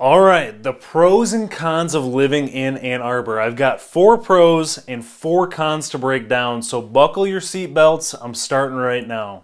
All right, the pros and cons of living in Ann Arbor. I've got 4 pros and 4 cons to break down, so buckle your seatbelts. I'm starting right now.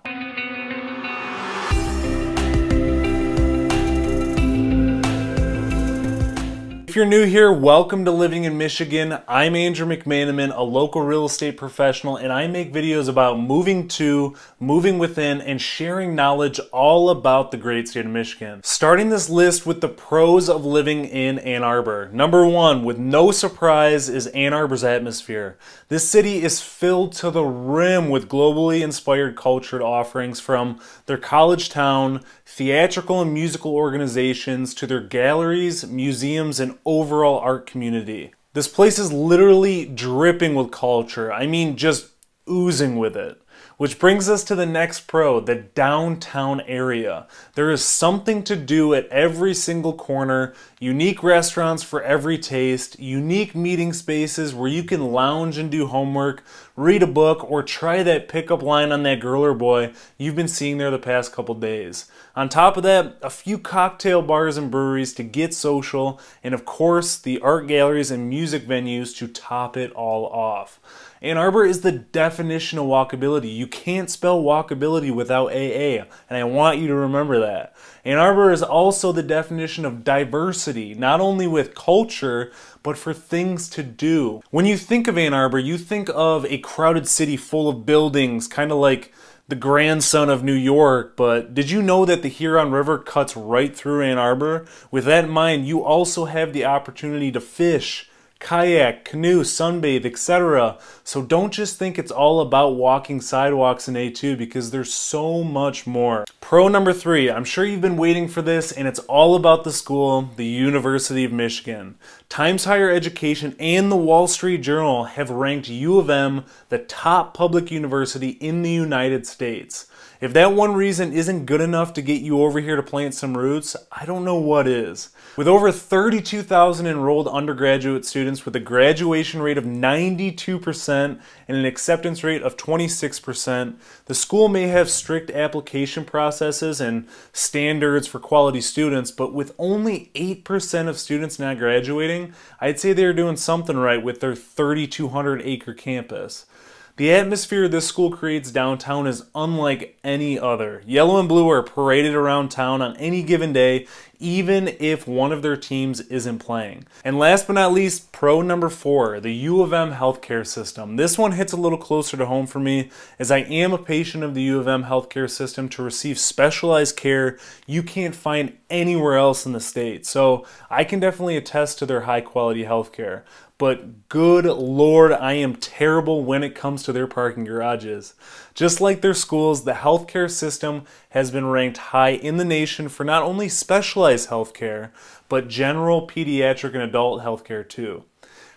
If you're new here, welcome to Living in Michigan. I'm Andrew McManaman, a local real estate professional, and I make videos about moving to, moving within, and sharing knowledge all about the great state of Michigan. Starting this list with the pros of living in Ann Arbor. Number 1, with no surprise, is Ann Arbor's atmosphere. This city is filled to the rim with globally inspired cultural offerings, from their college town, theatrical and musical organizations, to their galleries, museums, and overall art community. This place is literally dripping with culture. I mean, just oozing with it. Which brings us to the next pro, the downtown area. There is something to do at every single corner, unique restaurants for every taste, unique meeting spaces where you can lounge and do homework, read a book, or try that pickup line on that girl or boy you've been seeing there the past couple days. On top of that, a few cocktail bars and breweries to get social, and of course, the art galleries and music venues to top it all off. Ann Arbor is the definition of walkability. You can't spell walkability without AA, and I want you to remember that. Ann Arbor is also the definition of diversity, not only with culture, but for things to do. When you think of Ann Arbor, you think of a crowded city full of buildings, kind of like the grandson of New York, but did you know that the Huron River cuts right through Ann Arbor? With that in mind, you also have the opportunity to fish, kayak, canoe, sunbathe, etc. So don't just think it's all about walking sidewalks in A2, because there's so much more. Pro number 3, I'm sure you've been waiting for this, and it's all about the school, the University of Michigan. Times Higher Education and the Wall Street Journal have ranked U of M the top public university in the United States. If that one reason isn't good enough to get you over here to plant some roots, I don't know what is. With over 32,000 enrolled undergraduate students with a graduation rate of 92% and an acceptance rate of 26%, the school may have strict application processes and standards for quality students, but with only 8% of students not graduating, I'd say they're doing something right with their 3,200-acre campus. The atmosphere this school creates downtown is unlike any other. Yellow and blue are paraded around town on any given day, even if one of their teams isn't playing. And last but not least, pro number 4, the U of M healthcare system. This one hits a little closer to home for me, as I am a patient of the U of M healthcare system to receive specialized care you can't find anywhere else in the state. So I can definitely attest to their high quality healthcare. But good Lord, I am terrible when it comes to their parking garages. Just like their schools, the healthcare system has been ranked high in the nation for not only specialized healthcare, but general, pediatric, and adult healthcare too.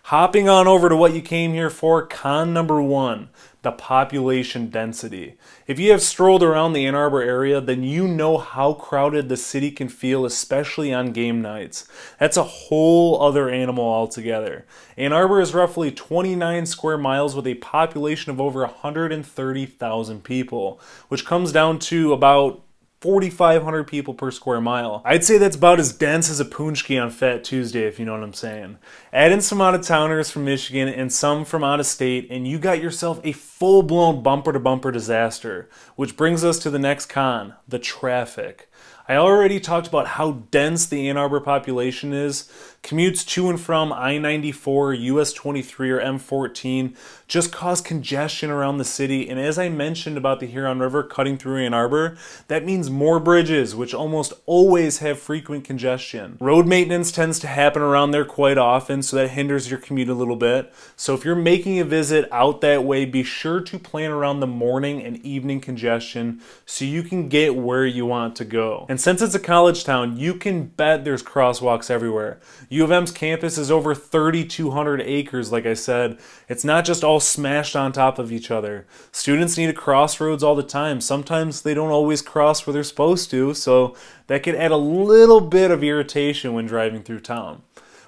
Hopping on over to what you came here for, con number 1, the population density. If you have strolled around the Ann Arbor area, then you know how crowded the city can feel, especially on game nights. That's a whole other animal altogether. Ann Arbor is roughly 29 square miles with a population of over 130,000 people, which comes down to about 4,500 people per square mile. I'd say that's about as dense as a punchki on Fat Tuesday, if you know what I'm saying. Add in some out-of-towners from Michigan and some from out of state, and you got yourself a full-blown bumper-to-bumper disaster. Which brings us to the next con, the traffic. I already talked about how dense the Ann Arbor population is. Commutes to and from I-94, US 23, or M14 just cause congestion around the city, and as I mentioned about the Huron River cutting through Ann Arbor, that means more bridges, which almost always have frequent congestion. Road maintenance tends to happen around there quite often, so that hinders your commute a little bit. So if you're making a visit out that way, be sure to plan around the morning and evening congestion so you can get where you want to go. And since it's a college town, you can bet there's crosswalks everywhere. U of M's campus is over 3,200 acres, like I said. It's not just all smashed on top of each other. Students need to cross roads all the time. Sometimes they don't always cross where they're supposed to, so that could add a little bit of irritation when driving through town.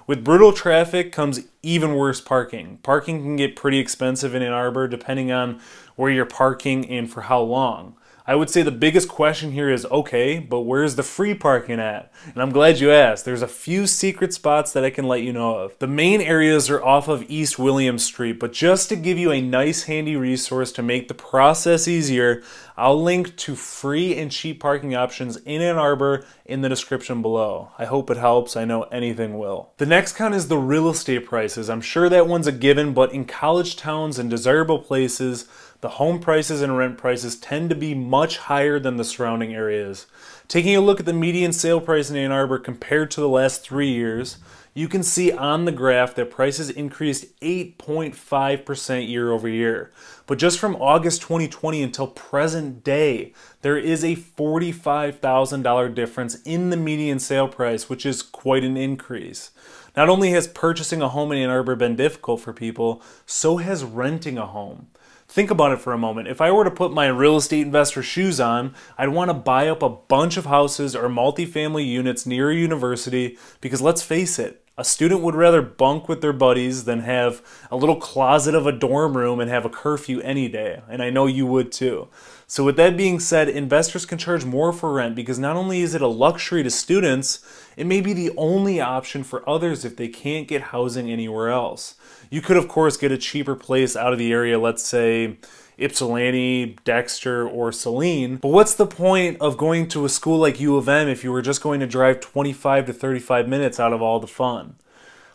With brutal traffic comes even worse parking. Parking can get pretty expensive in Ann Arbor depending on where you're parking and for how long. I would say the biggest question here is, okay, but where's the free parking at? And I'm glad you asked. There's a few secret spots that I can let you know of. The main areas are off of East William Street, but just to give you a nice handy resource to make the process easier, I'll link to free and cheap parking options in Ann Arbor in the description below. I hope it helps. I know anything will. The next con is the real estate prices. I'm sure that one's a given, but in college towns and desirable places, the home prices and rent prices tend to be much higher than the surrounding areas. Taking a look at the median sale price in Ann Arbor compared to the last 3 years, you can see on the graph that prices increased 8.5% year over year. But just from August 2020 until present day, there is a $45,000 difference in the median sale price, which is quite an increase. Not only has purchasing a home in Ann Arbor been difficult for people, so has renting a home. Think about it for a moment. If I were to put my real estate investor shoes on, I'd want to buy up a bunch of houses or multifamily units near a university because let's face it, a student would rather bunk with their buddies than have a little closet of a dorm room and have a curfew any day. And I know you would too. So with that being said, investors can charge more for rent because not only is it a luxury to students, it may be the only option for others if they can't get housing anywhere else. You could, of course, get a cheaper place out of the area, let's say Ypsilanti, Dexter, or Saline. But what's the point of going to a school like U of M if you were just going to drive 25 to 35 minutes out of all the fun?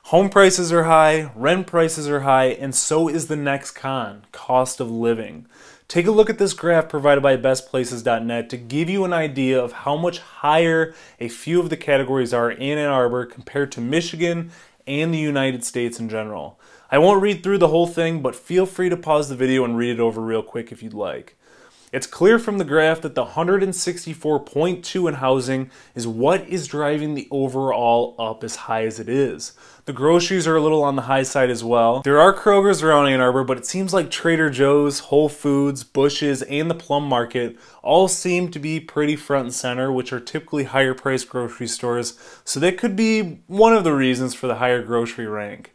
Home prices are high, rent prices are high, and so is the next con, cost of living. Take a look at this graph provided by bestplaces.net to give you an idea of how much higher a few of the categories are in Ann Arbor compared to Michigan and the United States in general. I won't read through the whole thing, but feel free to pause the video and read it over real quick if you'd like. It's clear from the graph that the 164.2 in housing is what is driving the overall up as high as it is. The groceries are a little on the high side as well. There are Kroger's around Ann Arbor, but it seems like Trader Joe's, Whole Foods, Bush's, and the Plum Market all seem to be pretty front and center, which are typically higher priced grocery stores, so that could be one of the reasons for the higher grocery rank.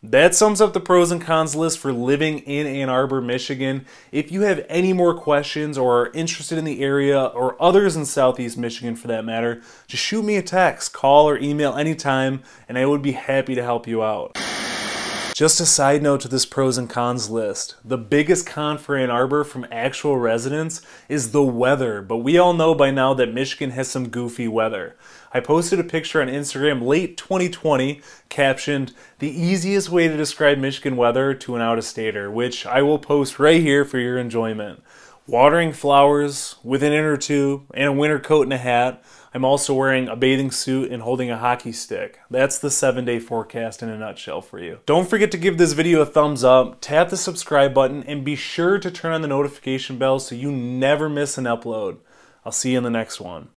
That sums up the pros and cons list for living in Ann Arbor, Michigan. If you have any more questions or are interested in the area or others in Southeast Michigan for that matter, just shoot me a text, call, or email anytime, and I would be happy to help you out. Just a side note to this pros and cons list. The biggest con for Ann Arbor from actual residents is the weather, but we all know by now that Michigan has some goofy weather. I posted a picture on Instagram late 2020 captioned, "The easiest way to describe Michigan weather to an out-of-stater," which I will post right here for your enjoyment. Watering flowers with an inner tube and a winter coat and a hat. I'm also wearing a bathing suit and holding a hockey stick. That's the 7-day forecast in a nutshell for you. Don't forget to give this video a thumbs up, tap the subscribe button, and be sure to turn on the notification bell so you never miss an upload. I'll see you in the next one.